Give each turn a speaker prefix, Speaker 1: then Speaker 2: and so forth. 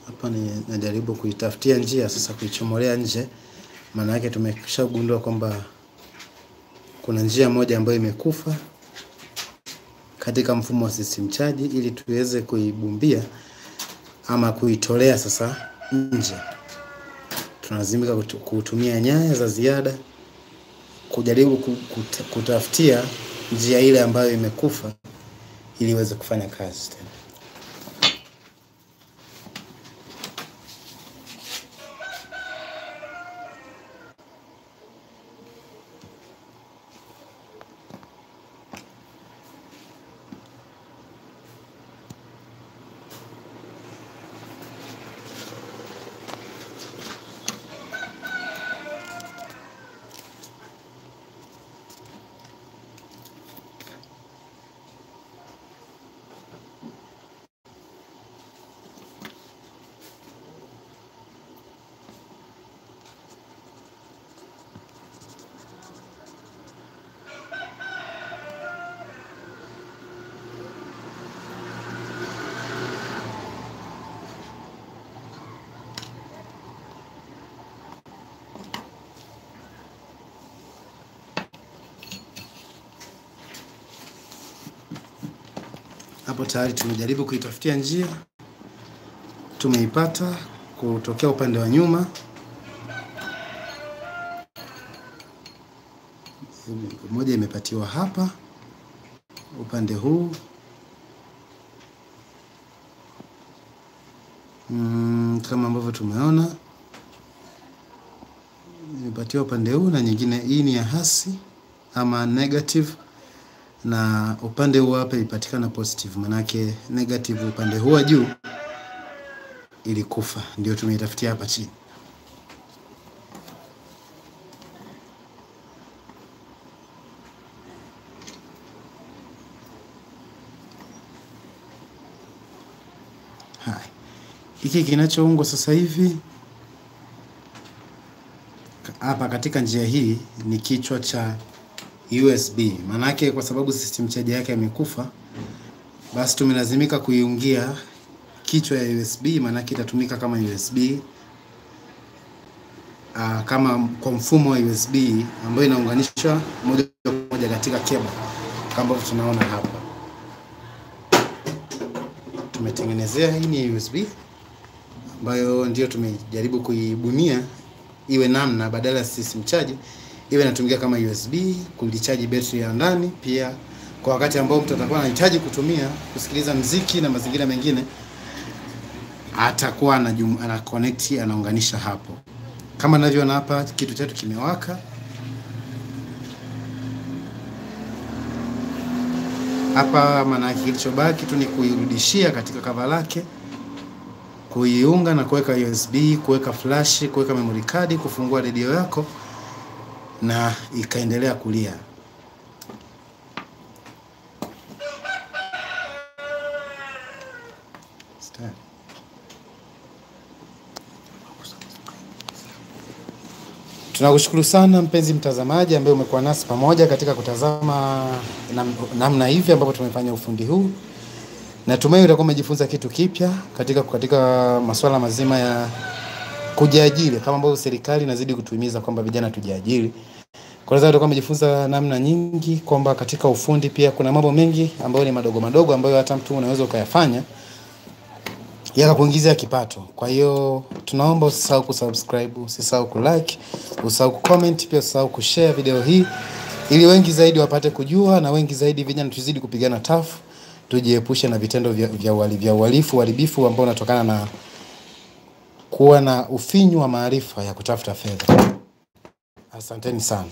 Speaker 1: Hapa najaribu kuitafutia njia sasa kuichomolea nje. Maana yake tumeshagundua kwamba kuna njia moja ambayo imekufa katika mfumo wa system charge, ili tuweze kuibumbia ama kuitolea sasa nje. Tunalazimika kutumia nyaya za ziada kujaribu kutafutia njia ile ambayo imekufa ili iweze kufanya kazi tena. Hapo tayari tumejaribu kuitafutia njia, tumeipata kutokea upande wa nyuma. Moja imepatiwa hapa upande huu, kama ambavyo tumeona imepatiwa upande huu, na nyingine hii ni ya hasi ama negative, na upande huu hapa ipatikana positive. Manake negative upande huu juu ilikufa, ndio tumeitafutia hapa chini. Hai. Hiki kinachoungwa sasa hivi hapa katika njia hii ni kichwa cha USB. Manake kwa sababu system charge yake imekufa, basi tumelazimika kuiungia kichwa ya USB. Manake itatumika kama USB kama kwa mfumo wa USB ambayo inaunganishwa moja kwa moja katika cable kama ambavyo tunaona hapa. Tumetengenezea hii ni USB ambayo ndio tumejaribu kuibunia iwe namna, badala ya system charge iwe inatumika kama USB kulicharge battery ya ndani, pia kwa wakati ambao mtu atakuwa anahitaji kutumia kusikiliza muziki na mazingira mengine, atakuwa ana connect, anaunganisha hapo. Kama ninavyoona hapa kitu chetu kimewaka. Hapa maana kilichobaki tu ni kuirudishia katika cover lake, kuiunga na kuweka USB, kuweka flash, kuweka memory card, kufungua radio yako na ikaendelea kulia. Tunakushukuru sana mpenzi mtazamaji ambaye umekuwa nasi pamoja katika kutazama namna hivi ambapo tumefanya ufundi huu. Natumai utakuwa umejifunza kitu kipya katika masuala mazima ya kujiajiri, kama ambavyo serikali inazidi kutuhimiza kwamba vijana tujiajiri. Kwa hiyo utakuwa umejifunza namna nyingi kwamba katika ufundi pia kuna mambo mengi ambayo ni madogo madogo ambayo hata mtu unaweza ukayafanya yakakuingizia kipato. Kwa hiyo tunaomba usisahau kusubscribe, usisahau kulike, usisahau kucomment, pia usisahau kushare video hii ili wengi zaidi wapate kujua, na wengi zaidi vijana tuzidi kupigana tafu, tujiepushe na vitendo vya uhalifu, uharibifu ambao unatokana na kuwa na ufinyu wa maarifa ya kutafuta fedha. Asanteni sana.